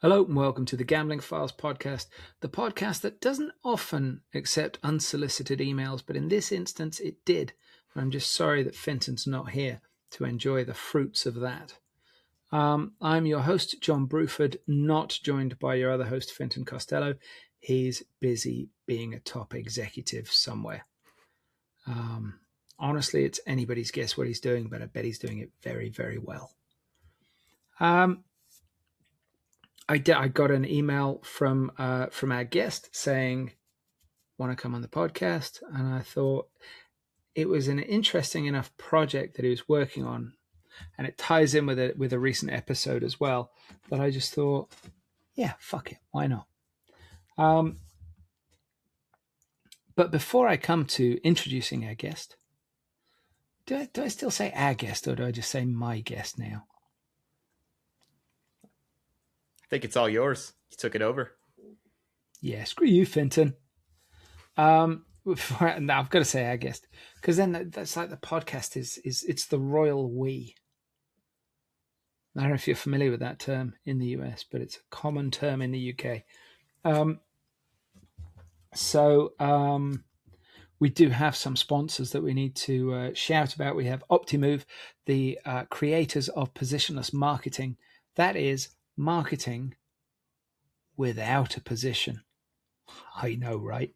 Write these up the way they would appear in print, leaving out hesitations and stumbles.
Hello and welcome to the Gambling Files podcast, the podcast that doesn't often accept unsolicited emails, but in this instance it did. I'm just sorry that Fenton's not here to enjoy the fruits of that. I'm your host, John Bruford, not joined by your other host, Fenton Costello. He's busy being a top executive somewhere. Honestly, it's anybody's guess what he's doing, but I bet he's doing it very, very well. I got an email from our guest saying, want to come on the podcast? And I thought it was an interesting enough project that he was working on, and it ties in with a recent episode as well, that I just thought, yeah, fuck it, why not? But before I come to introducing our guest, do I still say our guest, or do I just say my guest now? I think it's all yours. You took it over. Yeah, screw you, Fenton. Now I've got to say our guest, because then that's like the podcast is it's the royal we. I don't know if you're familiar with that term in the US, but it's a common term in the UK. We do have some sponsors that we need to shout about. We have Optimove, the creators of positionless marketing. That is marketing without a position. I know, right?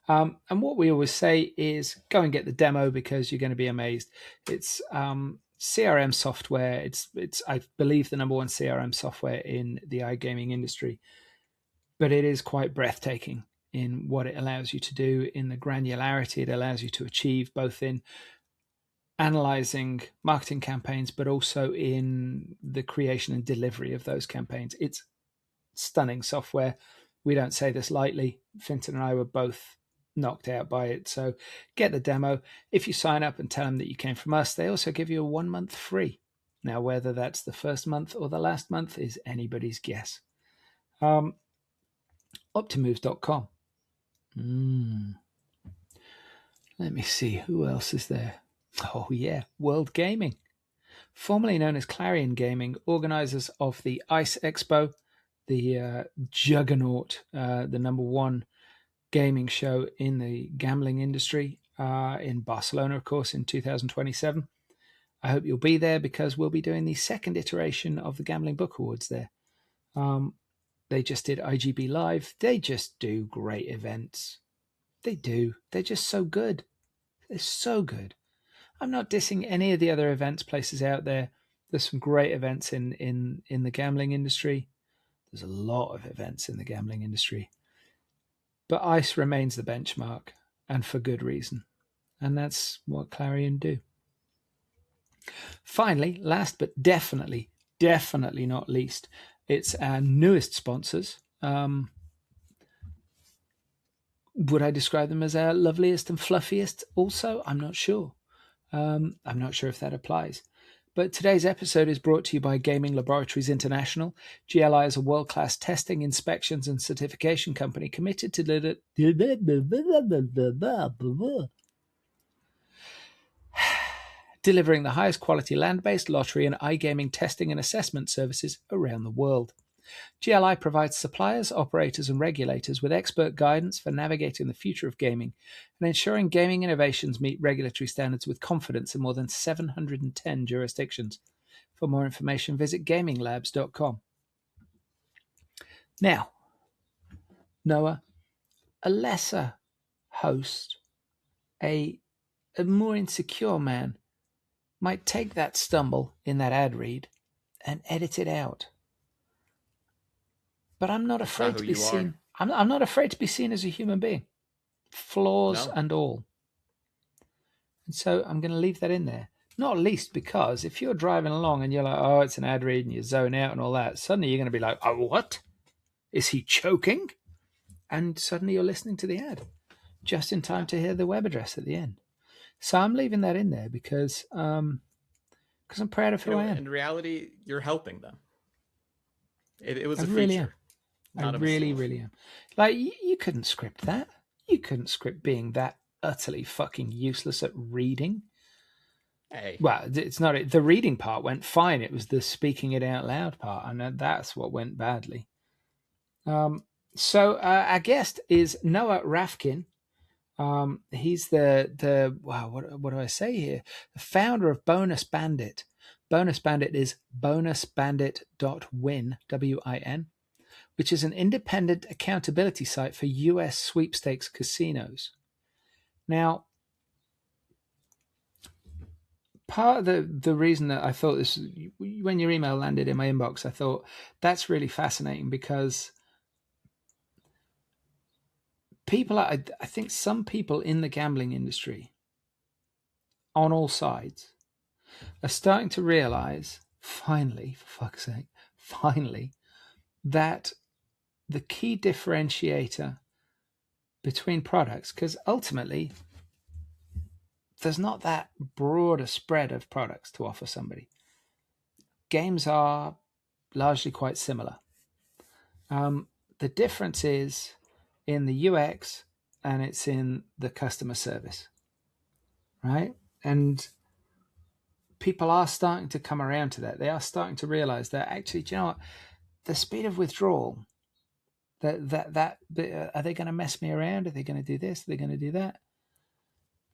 And what we always say is go and get the demo because you're going to be amazed. It's CRM software. It's I believe the number one CRM software in the iGaming industry, but it is quite breathtaking in what it allows you to do, in the granularity it allows you to achieve, both in analyzing marketing campaigns, but also in the creation and delivery of those campaigns. It's stunning software. We don't say this lightly. Finton and I were both knocked out by it. So get the demo. If you sign up and tell them that you came from us, they also give you a 1 month free. Now, whether that's the first month or the last month is anybody's guess. Optimove.com. Let me see. Who else is there? Oh, yeah. World Gaming. Formerly known as Clarion Gaming, organizers of the ICE Expo, the juggernaut, the number one gaming show in the gambling industry in Barcelona, of course, in 2027. I hope you'll be there because we'll be doing the second iteration of the Gambling Book Awards there. They just did IGB Live. They just do great events. They do. They're just so good. They're so good. I'm not dissing any of the other events places out there. There's some great events in the gambling industry. There's a lot of events in the gambling industry. But ICE remains the benchmark, and for good reason. And that's what Clarion do. Finally, last but definitely not least, it's our newest sponsors. Would I describe them as our loveliest and fluffiest also? I'm not sure. I'm not sure if that applies. But today's episode is brought to you by Gaming Laboratories International. GLI is a world-class testing, inspections, and certification company committed to delivering the highest quality land-based lottery and iGaming testing and assessment services around the world. GLI provides suppliers, operators, and regulators with expert guidance for navigating the future of gaming and ensuring gaming innovations meet regulatory standards with confidence in more than 710 jurisdictions. For more information, visit gaminglabs.com. Now, Noah, a lesser host, a more insecure man, might take that stumble in that ad read and edit it out. But I'm not afraid to be seen. I'm not afraid to be seen as a human being, flaws and all. And so I'm going to leave that in there. Not least because if you're driving along and you're like, oh, it's an ad read, and you zone out and all that, suddenly you're going to be like, oh, what? Is he choking? And suddenly you're listening to the ad just in time to hear the web address at the end. So I'm leaving that in there because I'm proud of who I am. In reality, you're helping them. It was a really feature. I really am. Like, you couldn't script that. You couldn't script being that utterly fucking useless at reading. Hey. Well, it's not. The reading part went fine. It was the speaking it out loud part, and that's what went badly. So our guest is Noah Rafkin. He's the wow, what do I say here? The founder of Bonus Bandit. Bonus Bandit is bonusbandit.win, WIN, which is an independent accountability site for US sweepstakes casinos. Now, part of the reason that I thought this, when your email landed in my inbox, I thought that's really fascinating because I think some people in the gambling industry on all sides are starting to realize, finally, for fuck's sake, finally, that the key differentiator between products, because ultimately there's not that broad a spread of products to offer somebody. Games are largely quite similar. The difference is in the UX and it's in the customer service, right? And people are starting to come around to that. They are starting to realize that actually, do you know what? The speed of withdrawal, that are they going to mess me around? Are they going to do this? Are they going to do that?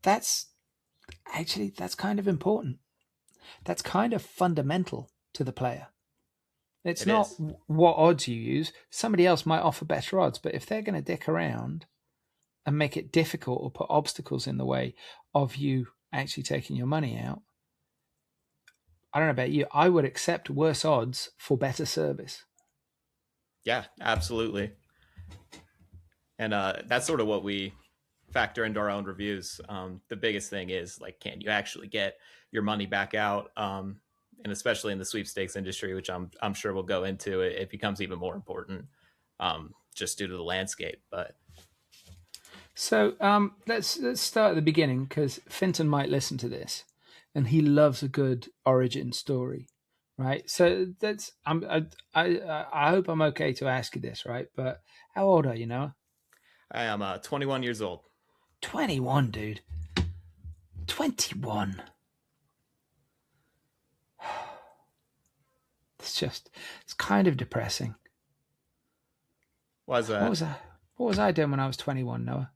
That's kind of important. That's kind of fundamental to the player. It's It not is. what odds you use. Somebody else might offer better odds, but if they're going to dick around and make it difficult or put obstacles in the way of you actually taking your money out, I don't know about you, I would accept worse odds for better service. Yeah, absolutely. And that's sort of what we factor into our own reviews. The biggest thing is like, can you actually get your money back out? And especially in the sweepstakes industry, which I'm sure we'll go into, it becomes even more important just due to the landscape. But So let's start at the beginning because Finton might listen to this, and he loves a good origin story, right? So that's I hope I'm okay to ask you this, right? But how old are you now? I am 21 years old. 21, dude. 21. It's kind of depressing. Was What that? was I? What was I doing when I was 21, Noah?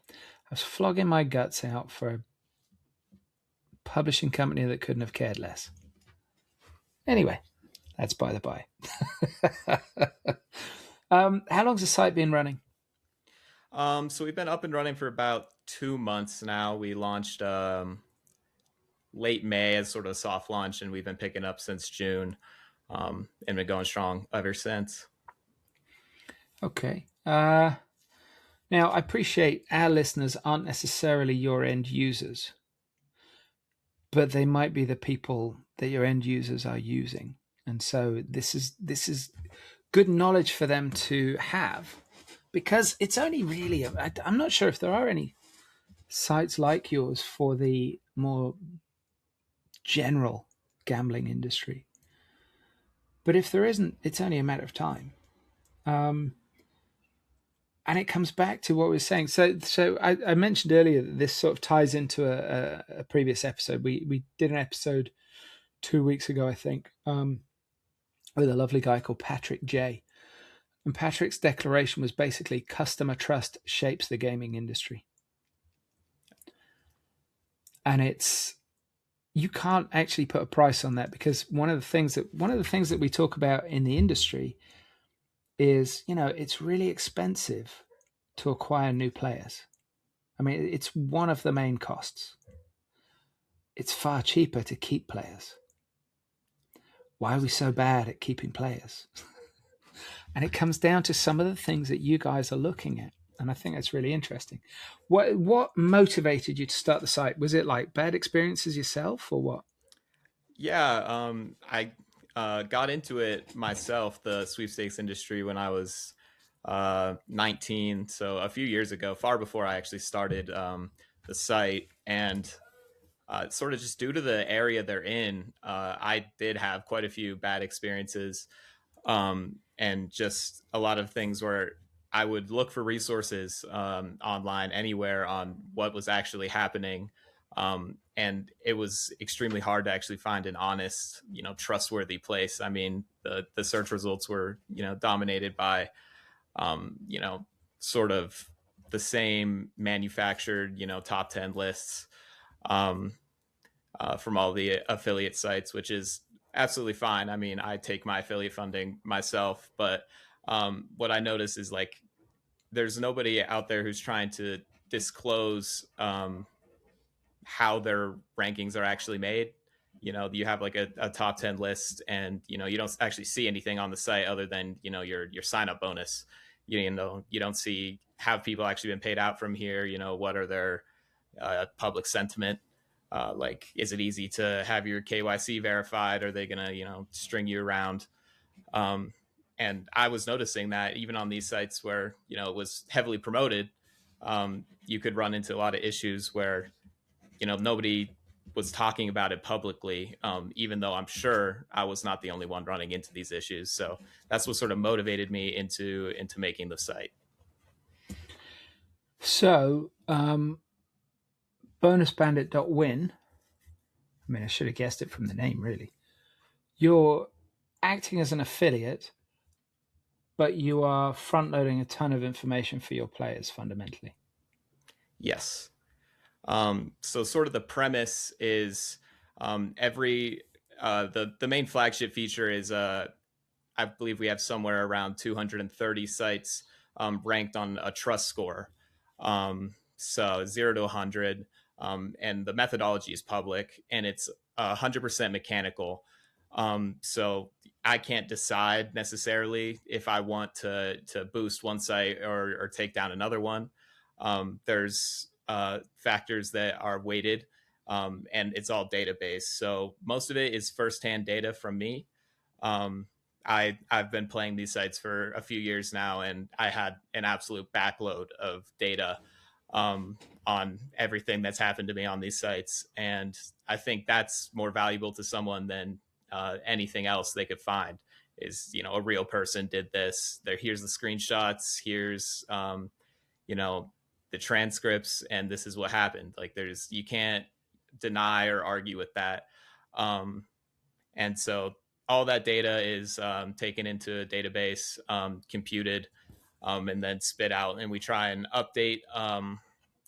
I was flogging my guts out for a publishing company that couldn't have cared less. Anyway, that's by the by. How long's the site been running? So we've been up and running for about 2 months now. We launched late May as sort of a soft launch, and we've been picking up since June, and been going strong ever since. Okay. Now, I appreciate our listeners aren't necessarily your end users, but they might be the people that your end users are using, and so this is good knowledge for them to have, because it's only really I'm not sure if there are any sites like yours for the more general gambling industry, but if there isn't, it's only a matter of time. Um, and it comes back to what we were saying. So I mentioned earlier that this sort of ties into a previous episode. We did an episode 2 weeks ago, I think, with a lovely guy called Patrick J. And Patrick's declaration was basically customer trust shapes the gaming industry. And it's you can't actually put a price on that, because one of the things that we talk about in the industry is, it's really expensive to acquire new players. I mean, it's one of the main costs. It's far cheaper to keep players. Why are we so bad at keeping players? And it comes down to some of the things that you guys are looking at. And I think that's really interesting. What motivated you to start the site? Was it like bad experiences yourself or what? Yeah, I got into it myself, the sweepstakes industry, when I was 19. So a few years ago, far before I actually started the site. And sort of just due to the area they're in, I did have quite a few bad experiences, and just a lot of things where I would look for resources online anywhere on what was actually happening. And it was extremely hard to actually find an honest, trustworthy place. I mean, the search results were, dominated by, you know, sort of the same manufactured, top 10 lists um, from all the affiliate sites, which is absolutely fine. I mean, I take my affiliate funding myself, but what I notice is like there's nobody out there who's trying to disclose how their rankings are actually made. You have like a top 10 list, and you don't actually see anything on the site other than your sign up bonus. You don't see have people actually been paid out from here. What are their public sentiment, like is it easy to have your KYC verified? Are they gonna string you around? um, and I was noticing that even on these sites where it was heavily promoted, you could run into a lot of issues where nobody was talking about it publicly, even though I'm sure I was not the only one running into these issues. So that's what sort of motivated me into making the site. So, bonusbandit.win, I mean, I should have guessed it from the name, really. You're acting as an affiliate, but you are front loading a ton of information for your players fundamentally. Yes. So sort of the premise is every the main flagship feature is I believe we have somewhere around 230 sites ranked on a trust score. So 0 to 100. And the methodology is public, and it's 100% mechanical. So I can't decide necessarily if I want to boost one site or take down another one. There's factors that are weighted, and it's all database. So most of it is firsthand data from me. I've been playing these sites for a few years now, and I had an absolute backload of data on everything that's happened to me on these sites, and I think that's more valuable to someone than anything else they could find. Is a real person did this. Here's the screenshots. Here's the transcripts, and this is what happened. Like you can't deny or argue with that. And so all that data is taken into a database, computed, and then spit out. And we try and update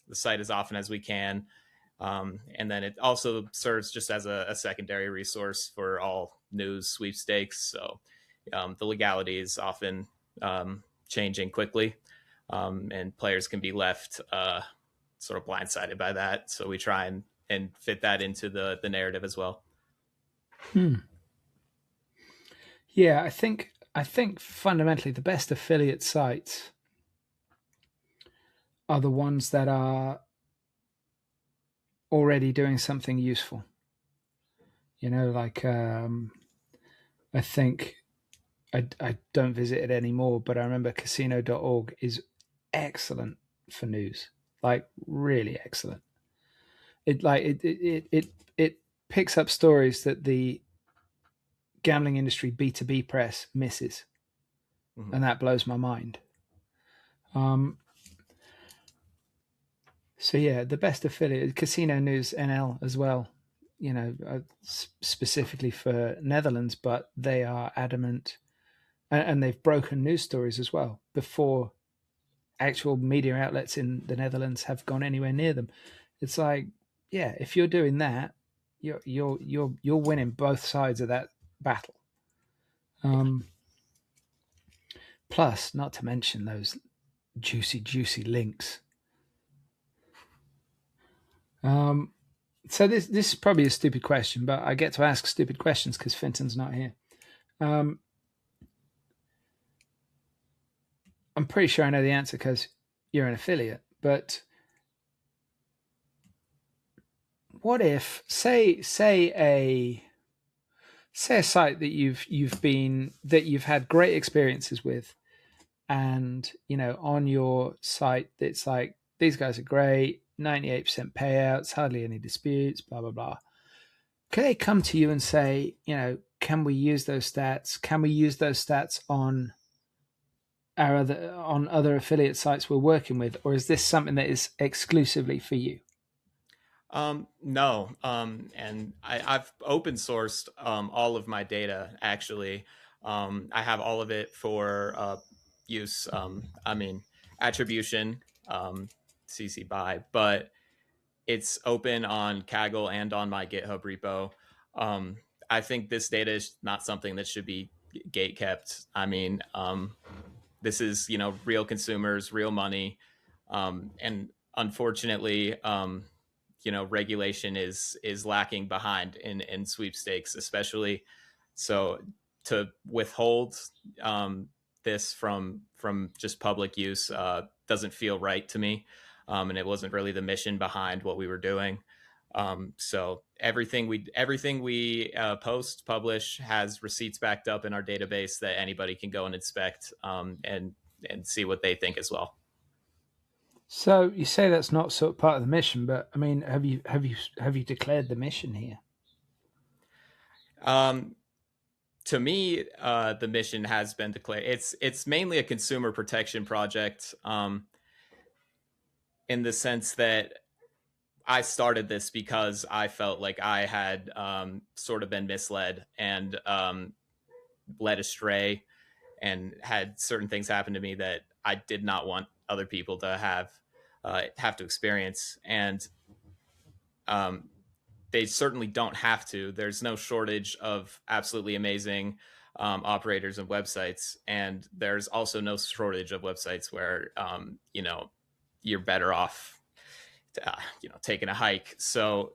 the site as often as we can. And then it also serves just as a secondary resource for all news, sweepstakes. So the legality is often changing quickly, and players can be left sort of blindsided by that. So we try and fit that into the narrative as well. Yeah, I think fundamentally the best affiliate sites are the ones that are already doing something useful. Like I think I don't visit it anymore, but I remember casino.org is excellent for news, like really excellent. It picks up stories that the gambling industry B2B press misses, Mm-hmm. and that blows my mind. So yeah, the best affiliate, Casino News NL as well. Specifically for Netherlands, but they are adamant, and they've broken news stories as well before actual media outlets in the Netherlands have gone anywhere near them. It's like, yeah, if you're doing that, you're winning both sides of that battle. Plus, not to mention those juicy links. So this is probably a stupid question, but I get to ask stupid questions because Finton's not here. I'm pretty sure I know the answer because you're an affiliate. But what if, say a site that you've had great experiences with, and on your site it's like, these guys are great, 98% payouts, hardly any disputes, blah blah blah. Could they come to you and say, can we use those stats? Can we use those stats on other affiliate sites we're working with, or is this something that is exclusively for you? No, and I've open sourced all of my data. Actually, I have all of it for use. I mean, attribution, CC by, but it's open on Kaggle and on my GitHub repo. Um, I think this data is not something that should be gate kept. I mean, this is real consumers, real money, and unfortunately, regulation is lacking behind in sweepstakes, especially. So to withhold this from just public use doesn't feel right to me, and it wasn't really the mission behind what we were doing. So everything we post publish has receipts backed up in our database that anybody can go and inspect, and see what they think as well. So you say that's not sort of part of the mission, but I mean, have you declared the mission here? Um, to me, the mission has been declared. It's mainly a consumer protection project, in the sense that I started this because I felt like I had sort of been misled and led astray, and had certain things happen to me that I did not want other people to have to experience. And um, they certainly don't have to. There's no shortage of absolutely amazing operators and websites, and there's also no shortage of websites where you're better off, taking a hike. So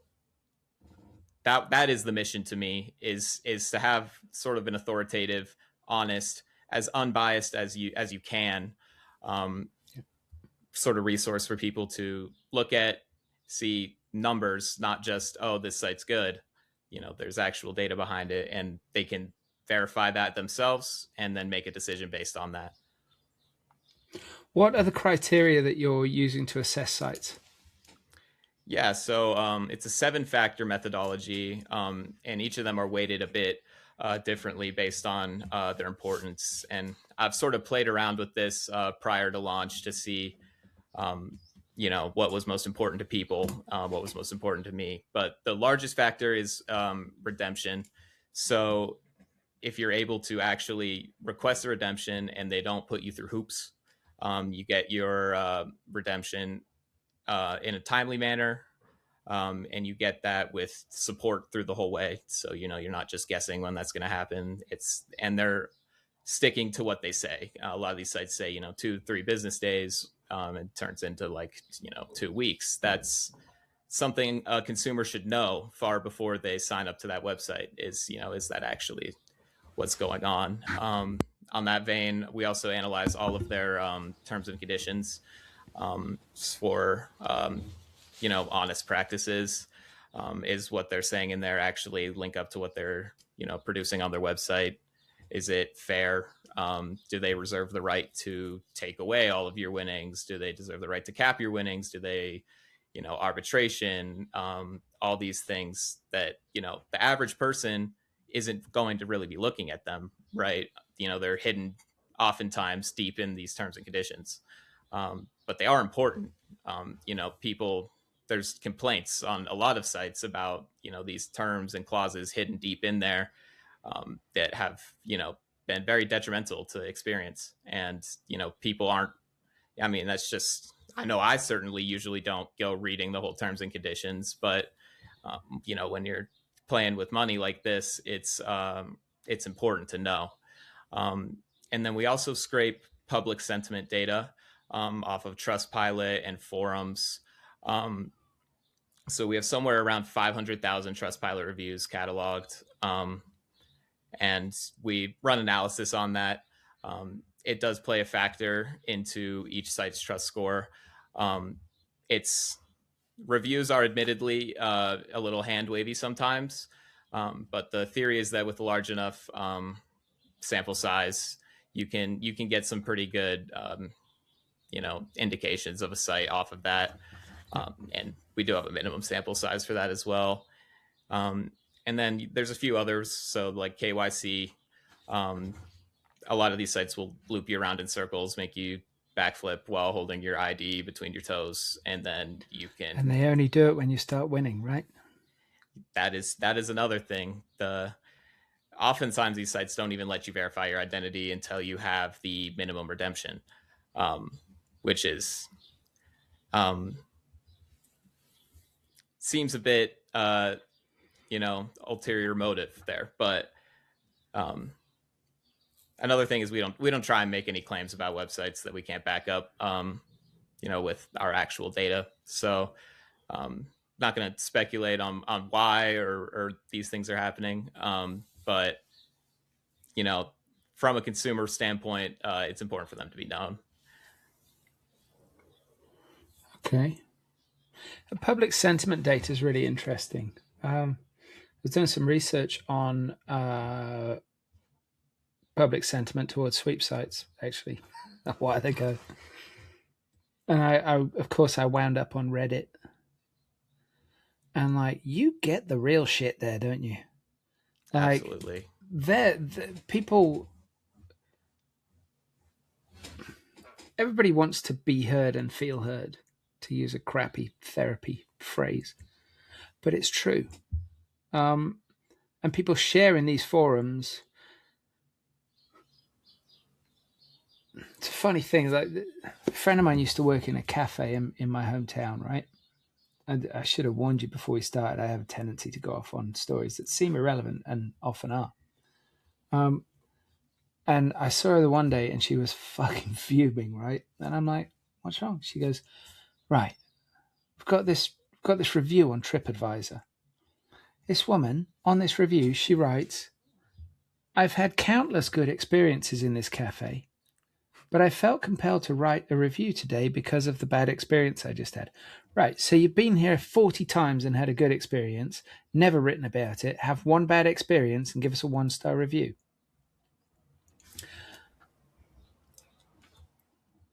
that is the mission to me, is to have sort of an authoritative, honest, as unbiased as you can, um, sort of resource for people to look at, see numbers, not just, oh, this site's good. There's actual data behind it, and they can verify that themselves and then make a decision based on that. What are the criteria that you're using to assess sites? Yeah, so it's a 7-factor methodology, and each of them are weighted a bit differently based on their importance. And I've sort of played around with this prior to launch to see, what was most important to people, what was most important to me. But the largest factor is redemption. So if you're able to actually request a redemption and they don't put you through hoops, you get your redemption in a timely manner, and you get that with support through the whole way. So you're not just guessing when that's going to happen. And they're sticking to what they say. A lot of these sites say 2-3 business days. It turns into 2 weeks. That's something a consumer should know far before they sign up to that website. Is that actually what's going on? On that vein, we also analyze all of their terms and conditions, for honest practices. Is what they're saying in there actually link up to what they're producing on their website? Is it fair? Do they reserve the right to take away all of your winnings? Do they deserve the right to cap your winnings? Do they, arbitration? All these things that the average person isn't going to really be looking at them, right? They're hidden oftentimes deep in these terms and conditions, but they are important. People, there's complaints on a lot of sites about these terms and clauses hidden deep in there, that have been very detrimental to experience. And people aren't, I mean, that's just, I know I certainly usually don't go reading the whole terms and conditions, but when you're playing with money like this, it's important to know. And then we also scrape public sentiment data off of Trustpilot and forums. So we have somewhere around 500,000 Trustpilot reviews cataloged, and we run analysis on that. It does play a factor into each site's trust score. Its reviews are admittedly a little hand wavy sometimes, but the theory is that with a large enough sample size, you can get some pretty good indications of a site off of that. And we do have a minimum sample size for that as well. And then there's a few others. So like KYC, a lot of these sites will loop you around in circles, make you backflip while holding your ID between your toes, and then you can. And they only do it when you start winning, right? That is another thing. Oftentimes these sites don't even let you verify your identity until you have the minimum redemption, which is seems a bit ulterior motive there. But another thing is we don't try and make any claims about websites that we can't back up with our actual data. So not going to speculate on why or these things are happening, but from a consumer standpoint, it's important for them to be known. Okay. Public sentiment data is really interesting. I was doing some research on public sentiment towards sweep sites, actually, a while ago. And I of course, I wound up on Reddit. And like, you get the real shit there, don't you? Like, absolutely. People, everybody wants to be heard and feel heard, to use a crappy therapy phrase, but it's true. And people share in these forums. It's a funny thing. Like, a friend of mine used to work in a cafe in my hometown, right? And I should have warned you before we started. I have a tendency to go off on stories that seem irrelevant and often are. And I saw her the one day and she was fucking fuming, right? And I'm like, what's wrong? She goes, right, we've got this review on TripAdvisor. This woman, on this review, she writes, I've had countless good experiences in this cafe, but I felt compelled to write a review today because of the bad experience I just had. Right, so you've been here 40 times and had a good experience, never written about it, have one bad experience and give us a 1-star review.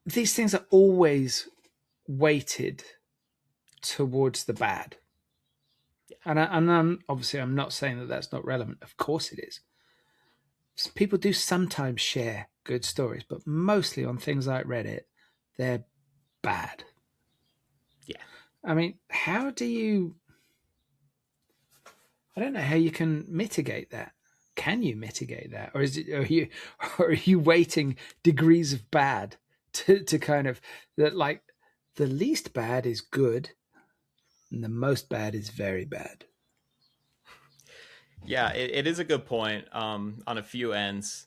These things are always weighted towards the bad. And I'm obviously, I'm not saying that that's not relevant. Of course it is. People do sometimes share good stories, but mostly on things like Reddit, they're bad. Yeah. I mean, how do you... I don't know how you can mitigate that. Can you mitigate that? Or are you weighting degrees of bad to kind of... that, like, the least bad is good and the most bad is very bad? Yeah, it is a good point on a few ends.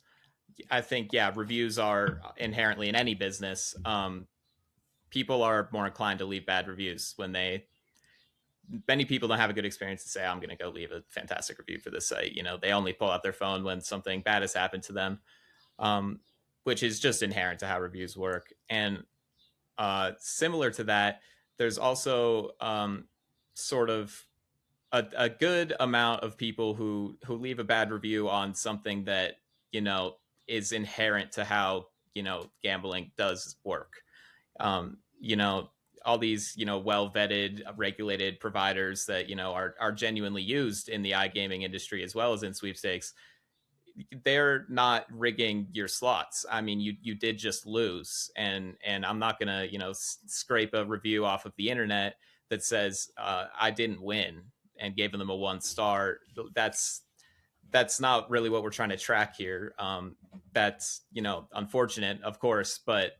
I think, reviews are inherently in any business. People are more inclined to leave bad reviews when many people don't have a good experience to say, I'm going to go leave a fantastic review for this site. They only pull out their phone when something bad has happened to them, which is just inherent to how reviews work. And similar to that, there's also sort of a good amount of people who leave a bad review on something that is inherent to how gambling does work. All these well vetted, regulated providers that are genuinely used in the iGaming industry as well as in sweepstakes. They're not rigging your slots. I mean, you did just lose, and I'm not gonna scrape a review off of the internet that says I didn't win and gave them a 1-star. That's not really what we're trying to track here. That's unfortunate, of course, but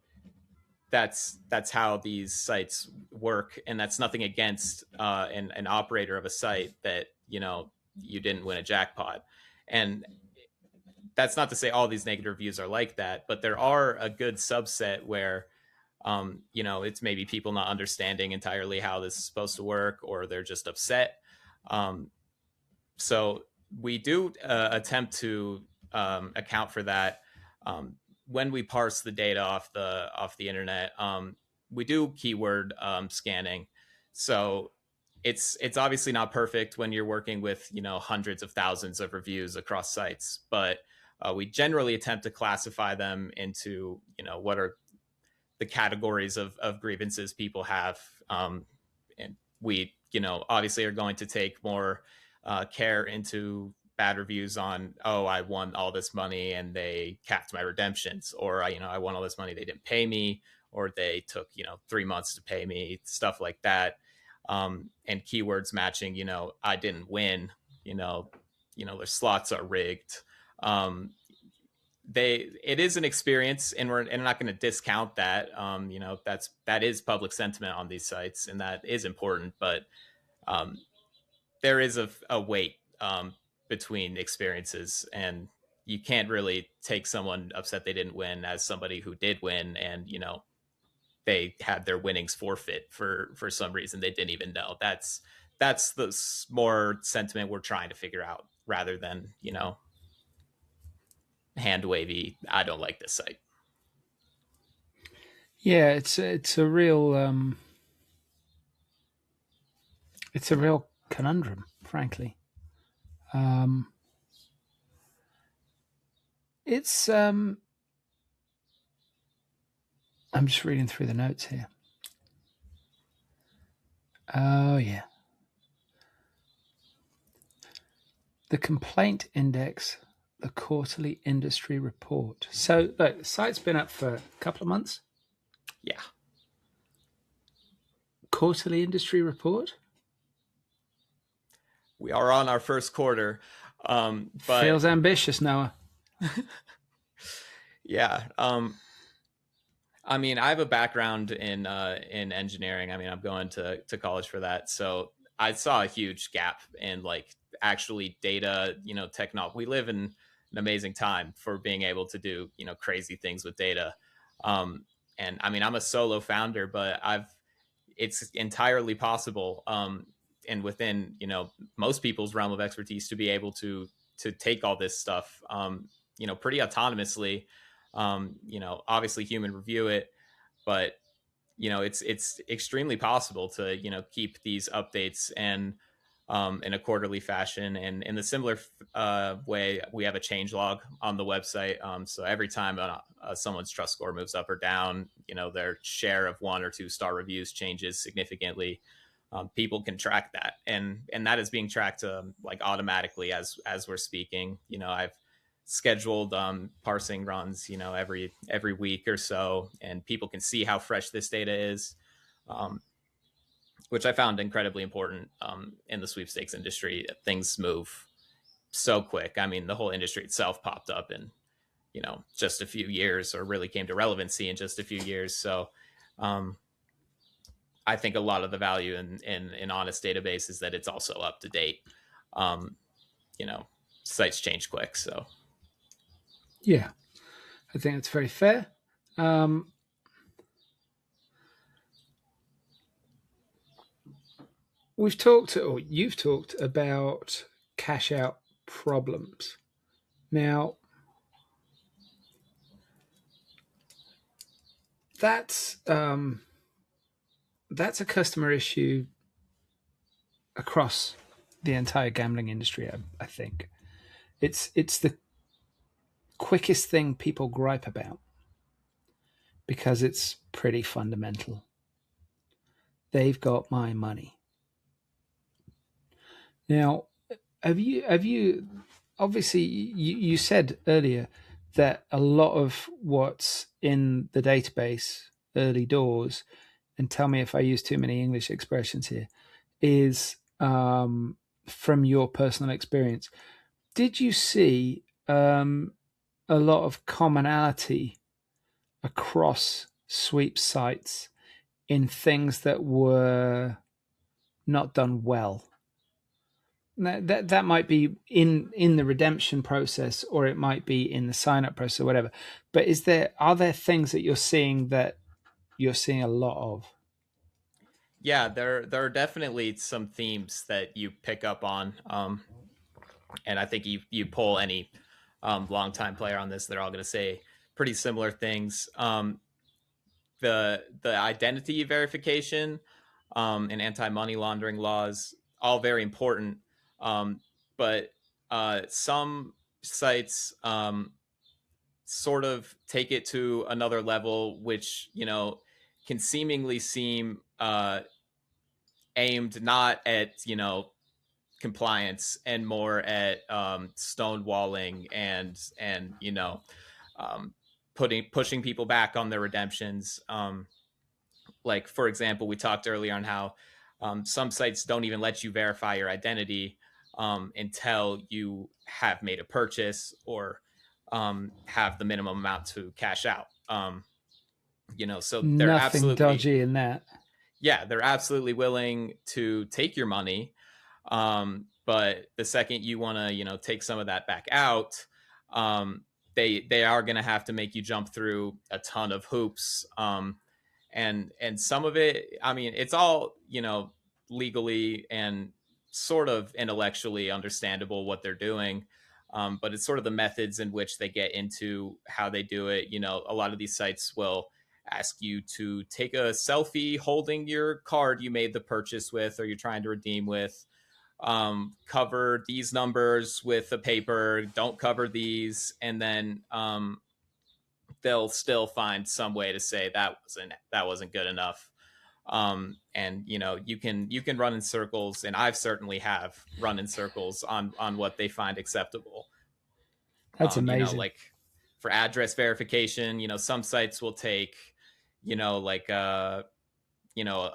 that's how these sites work, and that's nothing against an operator of a site that you didn't win a jackpot. And that's not to say all these negative reviews are like that, but there are a good subset where it's maybe people not understanding entirely how this is supposed to work, or they're just upset. So we do attempt to account for that when we parse the data off the internet. We do keyword scanning, so it's obviously not perfect when you're working with hundreds of thousands of reviews across sites, but we generally attempt to classify them into what are the categories of grievances people have, and we obviously are going to take more care into bad reviews on, oh, I won all this money and they capped my redemptions, or I won all this money, they didn't pay me, or they took 3 months to pay me, stuff like that. And keywords matching, I didn't win, their slots are rigged. It is an experience, and we're not going to discount that. That is public sentiment on these sites, and that is important, but um, there is a weight between experiences, and you can't really take someone upset they didn't win as somebody who did win, and they had their winnings forfeit for some reason they didn't even know. That's the more sentiment we're trying to figure out, rather than hand wavy, I don't like this site. Yeah, it's a real conundrum, frankly. Um, it's I'm just reading through the notes here. Oh yeah, the complaint index, the quarterly industry report. So look, the site's been up for a couple of months. Yeah. Quarterly industry report. We are on our first quarter. But feels ambitious, Noah. Yeah. I mean, I have a background in engineering. I mean, I'm going to college for that. So I saw a huge gap in like actually data, technology. We live in an amazing time for being able to do, crazy things with data. And I mean, I'm a solo founder, but it's entirely possible. And within, most people's realm of expertise to be able to take all this stuff, pretty autonomously. Obviously human review it, but it's extremely possible to keep these updates and in a quarterly fashion. And in the similar way, we have a change log on the website. So every time someone's trust score moves up or down, their share of 1 or 2 star reviews changes significantly. People can track that, and that is being tracked like automatically as we're speaking. I've scheduled parsing runs, every week or so, and people can see how fresh this data is, which I found incredibly important in the sweepstakes industry. Things move so quick. I mean, the whole industry itself popped up in just a few years, or really came to relevancy in just a few years. So I think a lot of the value in honest database is that it's also up to date. Um, Sites change quick, so Yeah, I think that's very fair. We've talked, or you've talked about cash out problems. Now, that's that's a customer issue across the entire gambling industry. I think it's the quickest thing people gripe about because it's pretty fundamental. They've got my money. Now, have you obviously you said earlier that a lot of what's in the database early doors, and tell me if I use too many English expressions here, is from your personal experience. Did you see a lot of commonality across sweep sites in things that were not done well? That might be in the redemption process, or it might be in the sign up process, or whatever. But are there things that you're seeing a lot of? yeah, there are definitely some themes that you pick up on, and I think you poll any longtime player on this, they're all going to say pretty similar things. The identity verification and anti money laundering laws, all very important, but some sites sort of take it to another level, which can seemingly seem aimed not at compliance and more at stonewalling and um, pushing people back on their redemptions. Like, for example, we talked earlier on how some sites don't even let you verify your identity until you have made a purchase or have the minimum amount to cash out. So they're Nothing absolutely, dodgy in that. yeah, they're absolutely willing to take your money. But the second you want to, take some of that back out, they are going to have to make you jump through a ton of hoops. And some of it, I mean, it's all, legally and sort of intellectually understandable what they're doing. But it's sort of the methods in which they get into how they do it. A lot of these sites will ask you to take a selfie holding your card you made the purchase with or you're trying to redeem with. Cover these numbers with a paper, don't cover these, and then they'll still find some way to say that wasn't good enough. And you can run in circles, and I've certainly have run in circles on what they find acceptable. That's amazing. Like for address verification, some sites will take, like a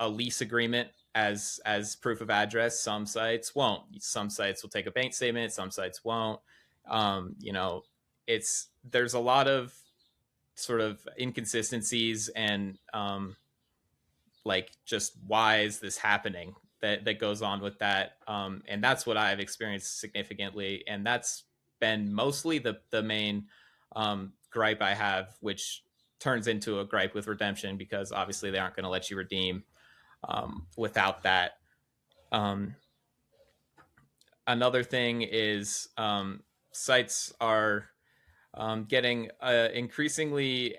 lease agreement as proof of address. Some sites won't. Some sites will take a bank statement. Some sites won't. There's a lot of sort of inconsistencies and like just why is this happening that goes on with that. And that's what I've experienced significantly, and that's been mostly the main gripe I have, which turns into a gripe with redemption because obviously they aren't going to let you redeem without that. Another thing is sites are getting increasingly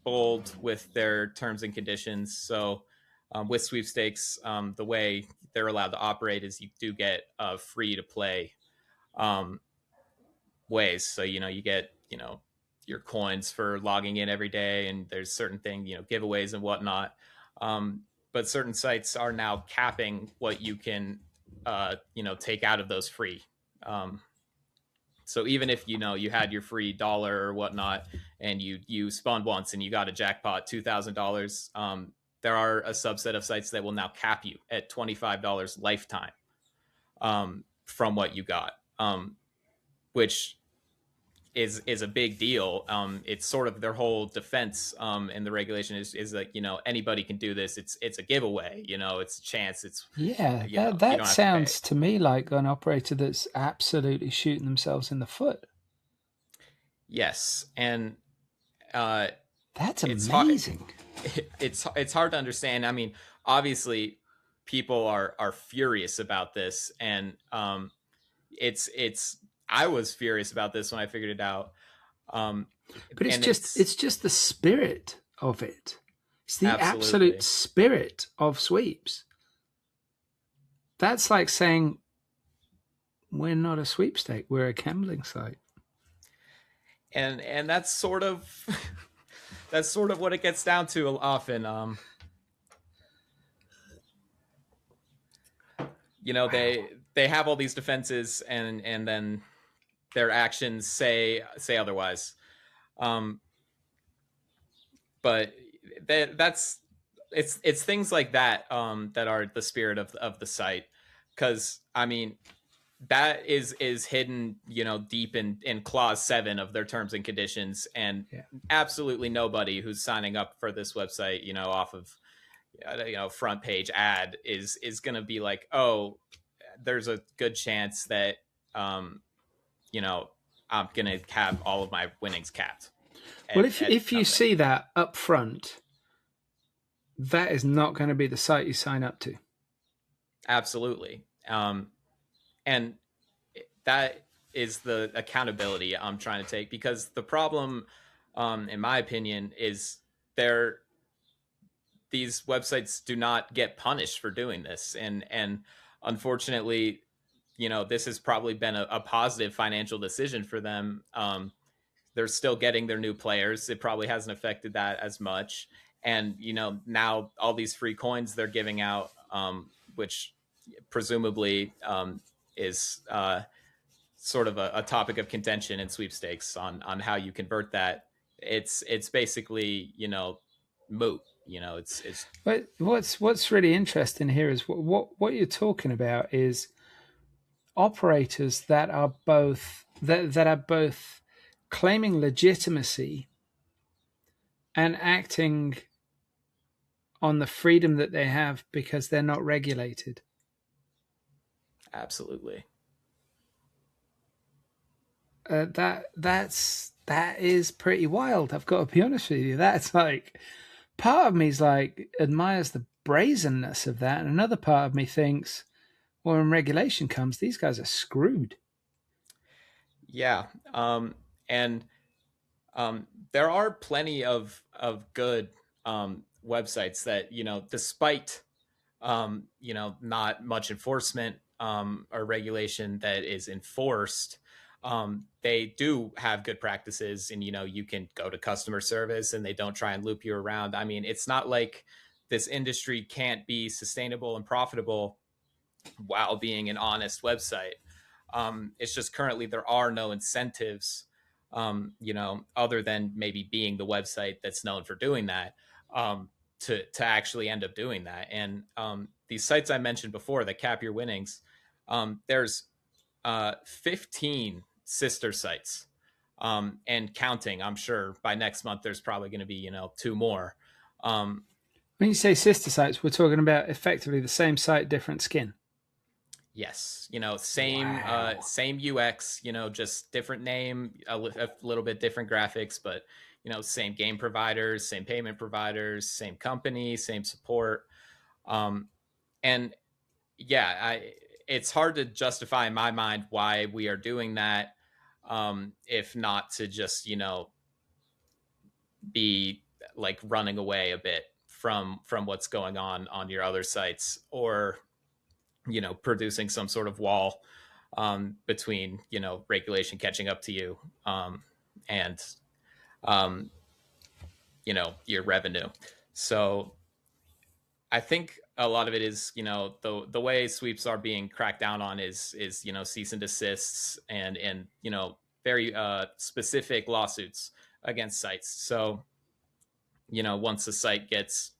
bold with their terms and conditions. So with sweepstakes, the way they're allowed to operate is you do get free to play ways. So, you get, your coins for logging in every day, and there's certain things, giveaways and whatnot. But certain sites are now capping what you can, take out of those free. So even if you had your free dollar or whatnot, and you spun once and you got a jackpot $2,000, there are a subset of sites that will now cap you at $25 lifetime from what you got, which is a big deal. It's sort of their whole defense in the regulation is like, anybody can do this. It's a giveaway, it's a chance. It's Yeah, you don't that have sounds to to me like an operator that's absolutely shooting themselves in the foot. Yes, and That's it's hard. amazing. It's hard to understand. I mean, obviously, people are furious about this, and it's. I was furious about this when I figured it out. But And it's just the spirit of it. It's the absolutely. absolute spirit of sweeps. That's like saying we're not a sweepstake, we're a gambling site. And that's sort of that's sort of what it gets down to often. They have all these defenses, and then their actions say otherwise. But that's it's things like that that are the spirit of the site, because I mean that is hidden deep in clause 7 of their terms and conditions, and absolutely nobody who's signing up for this website off of front page ad is going to be like, oh, there's a good chance that I'm going to have all of my winnings capped. Well, if you see that up front, that is not going to be the site you sign up to. Absolutely. And that is the accountability I'm trying to take, because the problem, in my opinion, is these websites do not get punished for doing this. And unfortunately, this has probably been a positive financial decision for them. They're still getting their new players. It probably hasn't affected that as much. And, now all these free coins they're giving out, which presumably is sort of a topic of contention in sweepstakes on how you convert that. it's basically, moot. It's But what's really interesting here is what you're talking about is operators that are both claiming legitimacy and acting on the freedom that they have because they're not regulated. absolutely. That is pretty wild. I've got to be honest with you. That's like part of me's like admires the brazenness of that, and another part of me thinks, well, when regulation comes, these guys are screwed. Yeah. And there are plenty of good websites that, despite not much enforcement or regulation that is enforced, they do have good practices, and you can go to customer service and they don't try and loop you around. I mean, it's not like this industry can't be sustainable and profitable while being an honest website. It's just currently there are no incentives, other than maybe being the website that's known for doing that, to actually end up doing that. And these sites I mentioned before that cap your winnings, there's 15 sister sites, and counting. I'm sure by next month there's probably going to be two more. Um, When you say sister sites, we're talking about effectively the same site, different skin. Yes, same Wow. same UX, just different name, a little bit different graphics, but same game providers, same payment providers, same company, same support. Um, and yeah, it's hard to justify in my mind why we are doing that, if not to just be like running away a bit from what's going on your other sites, or producing some sort of wall, between regulation catching up to you, and um, your revenue. So I think a lot of it is, the way sweeps are being cracked down on is cease and desists, and very specific lawsuits against sites. So once the site gets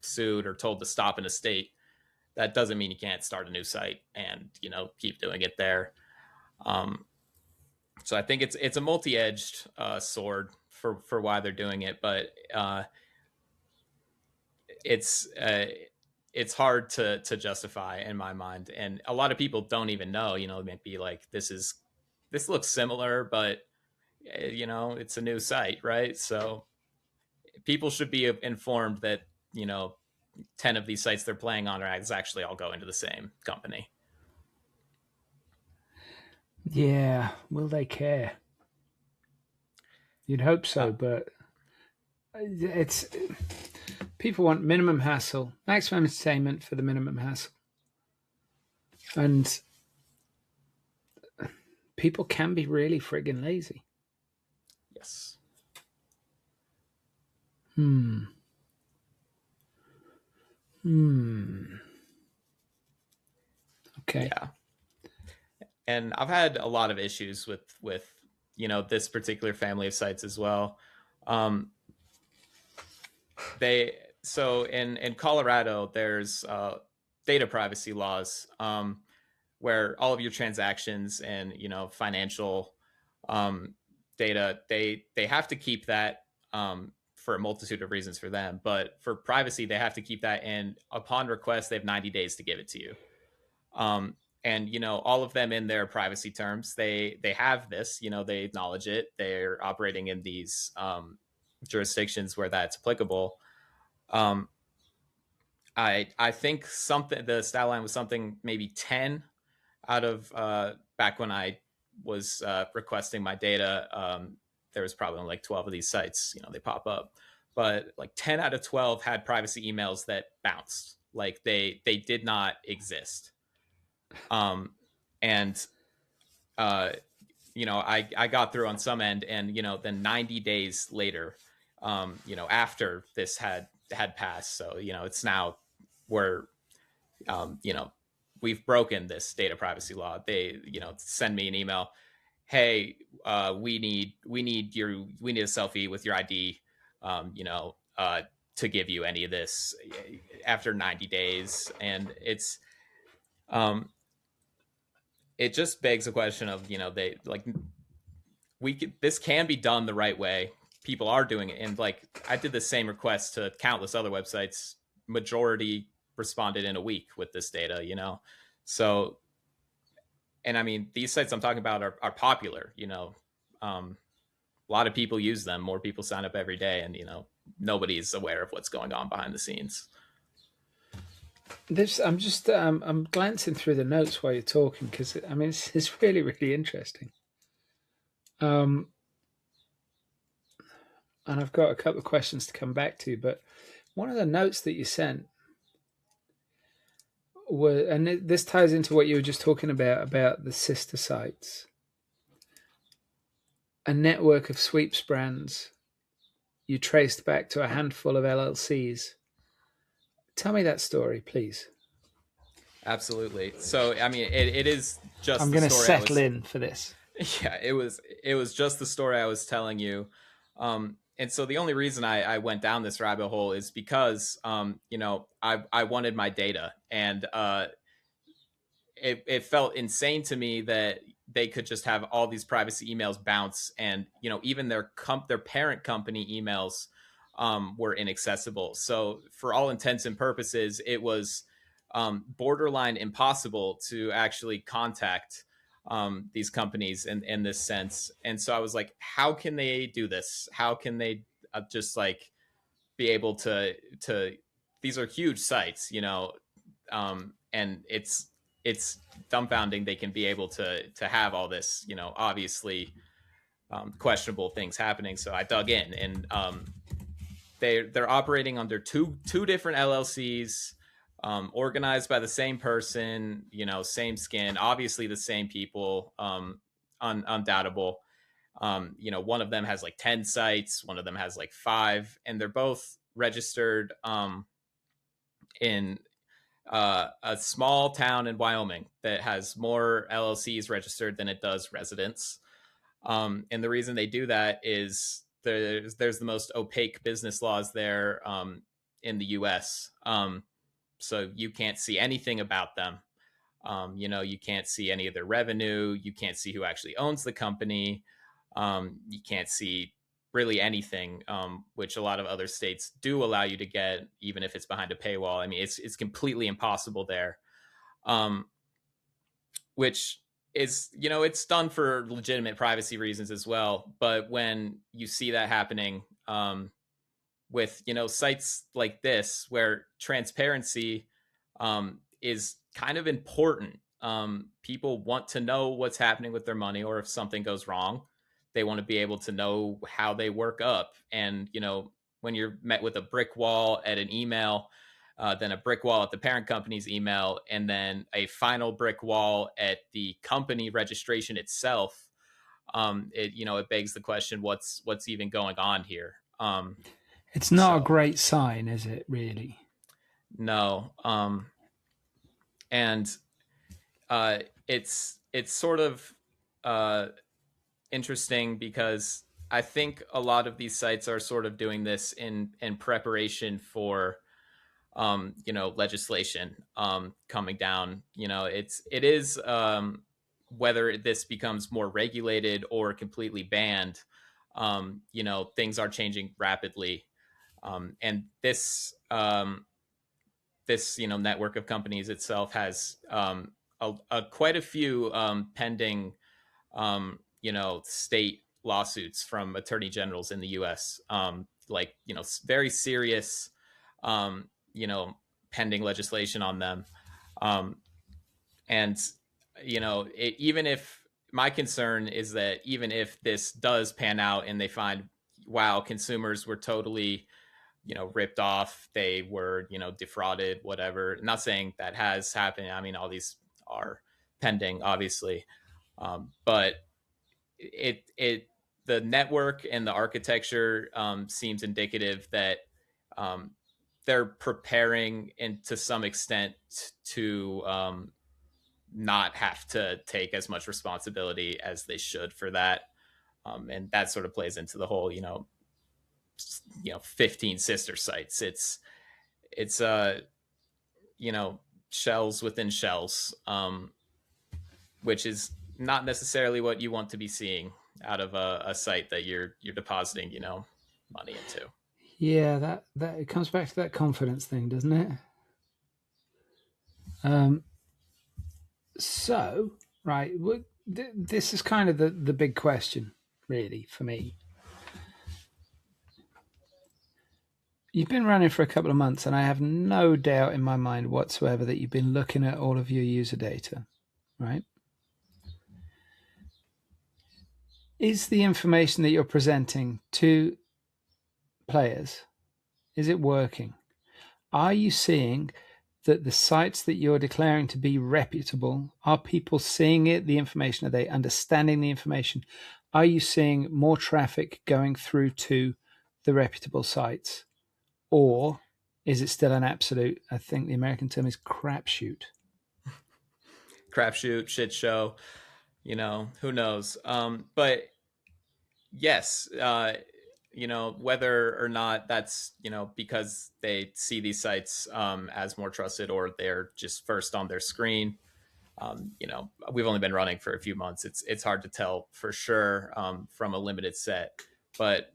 sued or told to stop in a state, that doesn't mean you can't start a new site and keep doing it there. Um, so I think it's a multi-edged sword for why they're doing it, but it's it's hard to justify in my mind, and a lot of people don't even know. It might be like, this looks similar, but it's a new site, right? So people should be informed that 10 of these sites they're playing on are actually all going to the same company. Yeah. Will they care? You'd hope Uh, so, but it's people want minimum hassle, maximum entertainment for the minimum hassle, and people can be really friggin' lazy. yes. Hmm. Hmm. Okay. Yeah. And I've had a lot of issues with this particular family of sites as well. Um, they so in Colorado, there's data privacy laws, where all of your transactions and financial um, data, they have to keep that, for a multitude of reasons for them, but for privacy they have to keep that, and upon request they have 90 days to give it to you. um, and all of them in their privacy terms, they have this, they acknowledge it, they're operating in these jurisdictions where that's applicable. um, I think something, the stat line was something maybe 10 out of, back when I was requesting my data, there was probably like 12 of these sites, they pop up, but like 10 out of 12 had privacy emails that bounced, like they did not exist. um, and uh, I got through on some end, and then 90 days later, after this had passed, so it's now we're, um, you know we've broken this data privacy law. They send me an email, hey, we need a selfie with your ID, you know, to give you any of this after 90 days. And um, it just begs the question of, you know, they like, this can be done the right way. People are doing it. And like, I did the same request to countless other websites. Majority responded in a week with this data, you know? So, and I mean, these sites I'm talking about are popular, you know. A lot of people use them. More people sign up every day, and you know, nobody's aware of what's going on behind the scenes. This I'm just I'm glancing through the notes while you're talking because I mean it's really really interesting. Um, and I've got a couple of questions to come back to, but one of the notes that you sent was, and this ties into what you were just talking about the sister sites, a network of sweeps brands you traced back to a handful of LLCs. Tell me that story, please. Absolutely. So, I mean, it is just I'm the going to story I settle was. in for this. Yeah, it was just the story I was telling you. And so the only reason I went down this rabbit hole is because, you know, I wanted my data, and it felt insane to me that they could just have all these privacy emails bounce, and you know, even their parent company emails were inaccessible. So for all intents and purposes, it was borderline impossible to actually contact these companies in this sense. And so I was like, how can they do this? How can they just like be able to these are huge sites, you know, and it's dumbfounding they can be able to have all this, you know, obviously questionable things happening. So I dug in, and they're operating under two different LLCs, organized by the same person, you know, same skin, obviously the same people, undoubtable. You know, one of them has like 10 sites, one of them has like 5, and they're both registered in a small town in Wyoming that has more LLCs registered than it does residents. And the reason they do that is there's the most opaque business laws there in the U.S. So you can't see anything about them. You know, you can't see any of their revenue. You can't see who actually owns the company. You can't see really anything, which a lot of other states do allow you to get, even if it's behind a paywall. I mean, it's completely impossible there, um, which is, you know, it's done for legitimate privacy reasons as well. But when you see that happening with, you know, sites like this where transparency is kind of important. People want to know what's happening with their money, or if something goes wrong, they want to be able to know how they work up. And, you know, when you're met with a brick wall at an email, then a brick wall at the parent company's email, and then a final brick wall at the company registration itself, it, you know, it begs the question, what's even going on here? It's not a So great sign, is it, really? no, and it's sort of uh, interesting because I think a lot of these sites are sort of doing this in preparation for you know, legislation coming down. You know, it is whether this becomes more regulated or completely banned. You know, things are changing rapidly, and this, you know, network of companies itself has quite a few pending, you know, state lawsuits from attorney generals in the U.S. Like, you know, very serious, you know, pending legislation on them, um, and you know, even if my concern is that even if this does pan out and they find, wow, consumers were totally, you know, ripped off, they were, you know, defrauded, whatever. I'm not saying that has happened. I mean, all these are pending, obviously, but it the network and the architecture seems indicative that um, they're preparing, and to some extent, to not have to take as much responsibility as they should for that. And that sort of plays into the whole, 15 sister sites. It's you know, shells within shells, which is not necessarily what you want to be seeing out of a site that you're depositing, money into. Yeah, that it comes back to that confidence thing, doesn't it? Um, so, right, this is kind of the big question, really, for me. You've been running for a couple of months, and I have no doubt in my mind whatsoever that you've been looking at all of your user data, right? Is the information that you're presenting to players, is it working? Are you seeing that the sites that you're declaring to be reputable, are people seeing it, the information? Are they understanding the information? Are you seeing more traffic going through to the reputable sites? Or is it still an absolute, I think the American term is crapshoot? Crapshoot, shit show, who knows? But yes, whether or not that's, because they see these sites as more trusted, or they're just first on their screen. We've only been running for a few months. It's hard to tell for sure from a limited set, but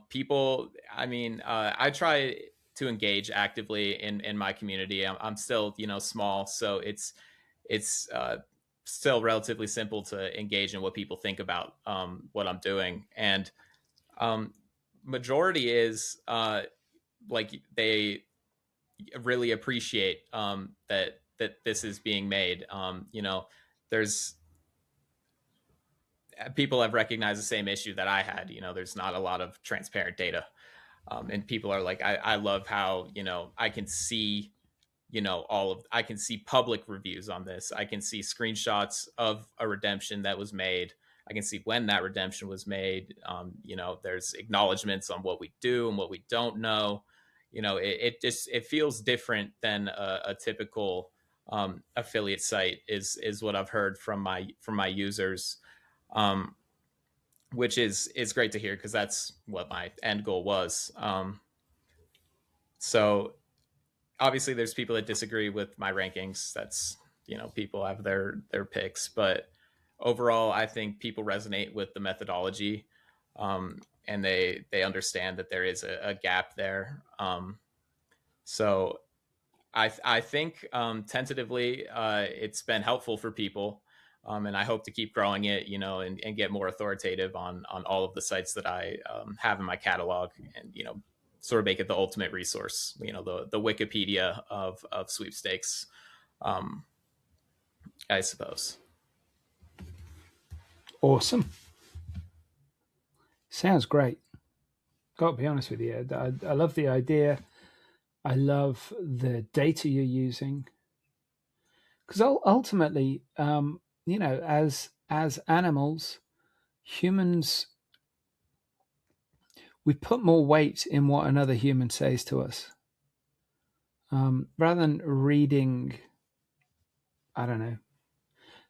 people. I mean, I try to engage actively in my community. I'm still small, so it's still relatively simple to engage in what people think about what I'm doing, and majority is like they really appreciate that this is being made. There's people have recognized the same issue that I had. There's not a lot of transparent data, and people are like, I love how I can see I can see public reviews on this. I can see screenshots of a redemption that was made. I can see when that redemption was made. There's acknowledgments on what we do and what we don't know. It feels different than a typical affiliate site is what I've heard from my users, which is great to hear, because that's what my end goal was. So obviously there's people that disagree with my rankings. That's, people have their picks, but overall I think people resonate with the methodology, and they understand that there is a gap there. So I think tentatively it's been helpful for people, and I hope to keep growing it, and get more authoritative on all of the sites that I have in my catalog, and sort of make it the ultimate resource, the Wikipedia of sweepstakes, I suppose. Awesome. Sounds great. Got to be honest with you. I love the idea. I love the data you're using. Because ultimately, as animals, humans, we put more weight in what another human says to us. Rather than reading, I don't know,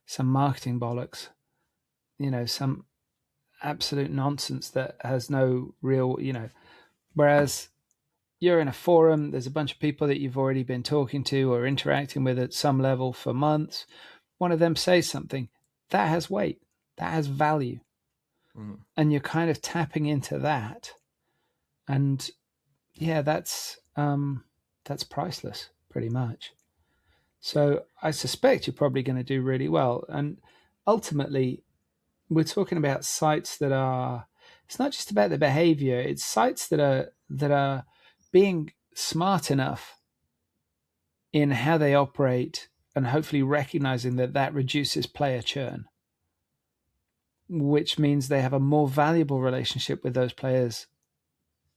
some marketing bollocks, some absolute nonsense that has no real, whereas you're in a forum, there's a bunch of people that you've already been talking to or interacting with at some level for months. One of them says something that has weight, that has value. Mm-hmm. And you're kind of tapping into that. And yeah, that's priceless, pretty much. So I suspect you're probably going to do really well. And ultimately, we're talking about sites that are, it's not just about the behavior, it's sites that are being smart enough in how they operate, and hopefully recognizing that reduces player churn, which means they have a more valuable relationship with those players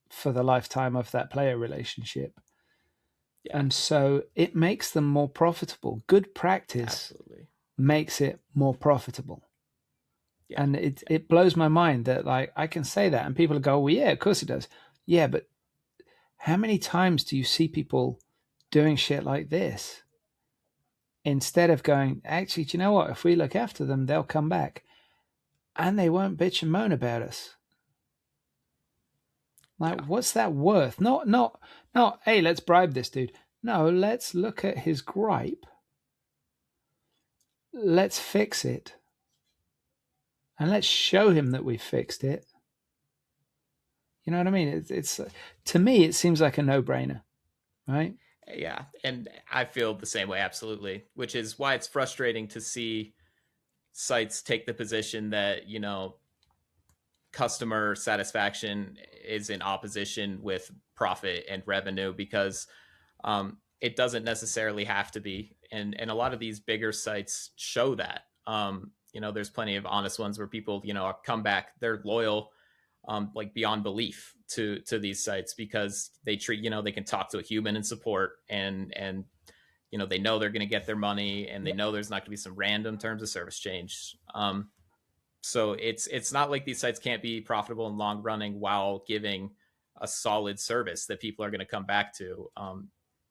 for the lifetime of that player relationship. Yeah. And so it makes them more profitable. Good practice Absolutely. Makes it more profitable. Yeah. And it blows my mind that, like, I can say that and people go, well, yeah, of course it does. Yeah, but how many times do you see people doing shit like this? instead of going, actually, do you know what? If we look after them, they'll come back and they won't bitch and moan about us. Like, what's that worth? Not, hey, let's bribe this dude. No, let's look at his gripe. Let's fix it. And let's show him that we fixed it. You know what I mean? It's to me, it seems like a no-brainer, right? Yeah, and I feel the same way, absolutely, which is why it's frustrating to see sites take the position that, customer satisfaction is in opposition with profit and revenue, because it doesn't necessarily have to be. And a lot of these bigger sites show that. There's plenty of honest ones where people, come back, they're loyal, like beyond belief to these sites, because they treat, they can talk to a human in support, and they know they're going to get their money, and they know there's not going to be some random terms of service change. So it's not like these sites can't be profitable and long running while giving a solid service that people are going to come back to,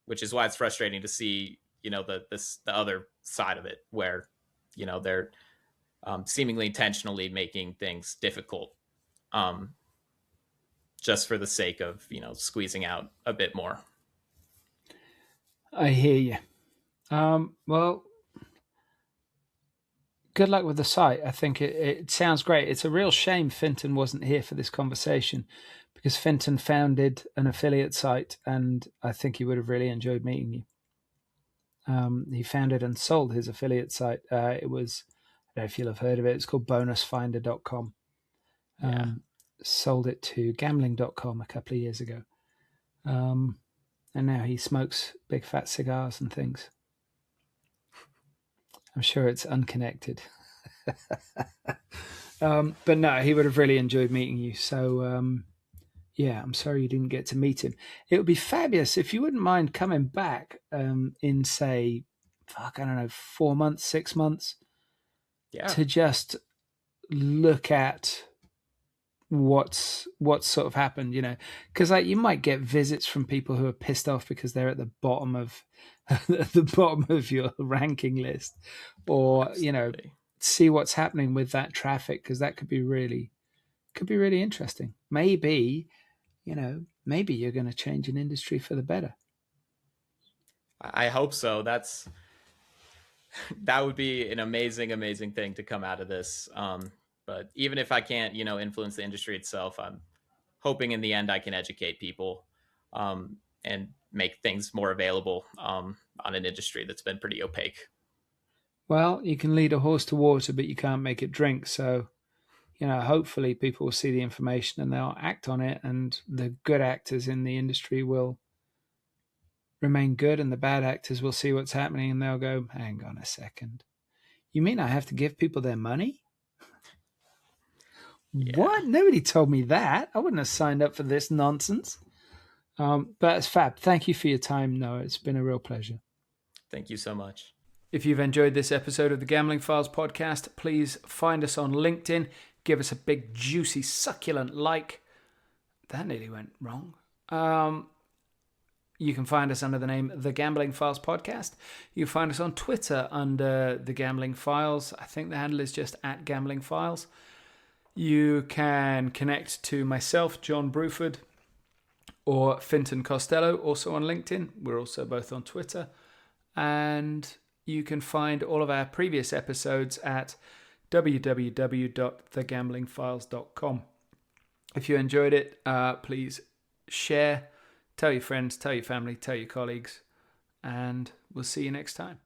which is why it's frustrating to see, the other side of it, where, they're seemingly intentionally making things difficult, just for the sake of, squeezing out a bit more. I hear you. Well, good luck with the site. I think it sounds great. It's a real shame Finton wasn't here for this conversation, because Finton founded an affiliate site, and I think he would have really enjoyed meeting you. He founded and sold his affiliate site. It was, I don't know if you'll have heard of it. It's called bonusfinder.com. Sold it to gambling.com a couple of years ago. And now he smokes big fat cigars and things. I'm sure it's unconnected. But no, he would have really enjoyed meeting you. So, yeah, I'm sorry you didn't get to meet him. It would be fabulous if you wouldn't mind coming back in, say, I don't know, 4 months, 6 months, to just look at what's sort of happened, because like you might get visits from people who are pissed off because they're at the bottom of the bottom of your ranking list, or Absolutely. see what's happening with that traffic, because that could be really interesting. Maybe you're going to change an industry for the better. I hope so. That would be an amazing thing to come out of this. But even if I can't, influence the industry itself, I'm hoping in the end I can educate people, and make things more available, on an industry that's been pretty opaque. Well, you can lead a horse to water, but you can't make it drink. So, hopefully people will see the information and they'll act on it, and the good actors in the industry will remain good, and the bad actors will see what's happening and they'll go, hang on a second. You mean I have to give people their money? Yeah. What? Nobody told me that. I wouldn't have signed up for this nonsense. But it's fab. Thank you for your time, Noah. It's been a real pleasure. Thank you so much. If you've enjoyed this episode of the Gambling Files podcast, please find us on LinkedIn. Give us a big, juicy, succulent like. That nearly went wrong. You can find us under the name The Gambling Files Podcast. You can find us on Twitter under The Gambling Files. I think the handle is just @GamblingFiles. You can connect to myself, John Bruford, or Finton Costello, also on LinkedIn. We're also both on Twitter. And you can find all of our previous episodes at www.thegamblingfiles.com. If you enjoyed it, please share, tell your friends, tell your family, tell your colleagues, and we'll see you next time.